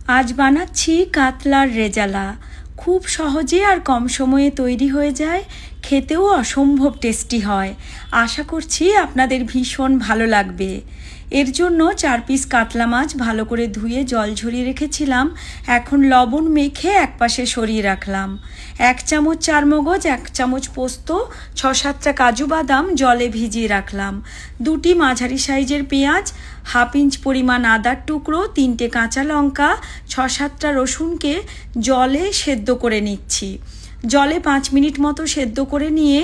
আজ বানাচ্ছি কাতলার রেজালা। খুব সহজে আর কম সময়ে তৈরি হয়ে যায়, খেতেও অসম্ভব টেস্টি হয়। আশা করছি আপনাদের ভীষণ ভালো লাগবে। এর জন্য 4 পিস কাতলা মাছ ভালো করে ধুয়ে জল ঝরিয়ে রেখেছিলাম। এখন লবণ মেখে একপাশে সরিয়ে রাখলাম। 1 চামচ চারমগজ, 1 চামচ পোস্ত, 6-7টা কাজু বাদাম জলে ভিজিয়ে রাখলাম। 2টি মাঝারি সাইজের পেঁয়াজ, 1/2 ইঞ্চ পরিমাণ আদার টুকরো, 3টে কাঁচা লঙ্কা, 6-7টা রসুনকে জলে সেদ্ধ করে নিচ্ছি। জলে 5 মিনিট মতো সেদ্ধ করে নিয়ে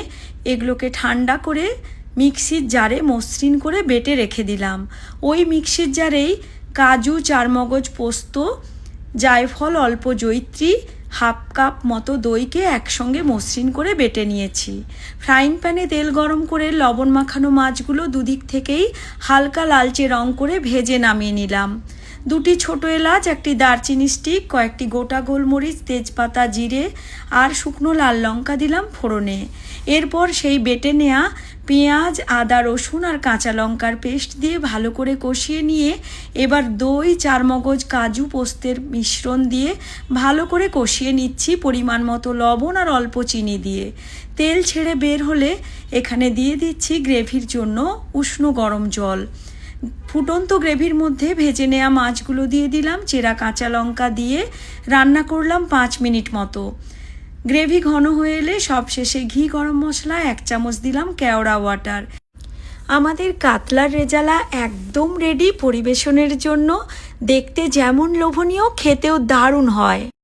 এগুলোকে ঠান্ডা করে মিক্সির জারে মসৃণ করে বেটে রেখে দিলাম। ওই মিক্সির জারেই কাজু, চারমগজ, পোস্ত, জায়ফল, অল্প জয়িত্রী, 1/2 কাপ মতো দইকে একসঙ্গে মসৃণ করে বেটে নিয়েছি। ফ্রাইং প্যানে তেল গরম করে লবণ মাখানো মাছগুলো দুদিক থেকেই হালকা লালচে রং করে ভেজে নামিয়ে নিলাম। 2টি ছোটো এলাচ, 1টি দারচিনি স্টিক, কয়েকটি গোটা গোলমরিচ, তেজপাতা, জিরে আর শুকনো লাল লঙ্কা দিলাম ফোড়নে। এরপর সেই বেটে নেওয়া পেঁয়াজ, আদা, রসুন আর কাঁচা লঙ্কার পেস্ট দিয়ে ভালো করে কষিয়ে নিয়ে এবার দই, চারমগজ, কাজু, পোস্তের মিশ্রণ দিয়ে ভালো করে কষিয়ে নিচ্ছি, পরিমাণ মতো লবণ আর অল্প চিনি দিয়ে। তেল ছেড়ে বের হলে এখানে দিয়ে দিচ্ছি গ্রেভির জন্য উষ্ণ গরম জল। ফুটন্ত গ্রেভির মধ্যে ভেজে নেওয়া মাছগুলো দিয়ে দিলাম, চেরা কাঁচা লঙ্কা দিয়ে রান্না করলাম 5 মিনিট মতো। গ্রেভি ঘন হয়ে এলে সবশেষে ঘি, গরম মশলা 1 চামচ দিলাম, কেওড়া ওয়াটার। আমাদের কাতলার রেজালা একদম রেডি পরিবেশনের জন্য। দেখতে যেমন লোভনীয়, খেতেও দারুণ হয়।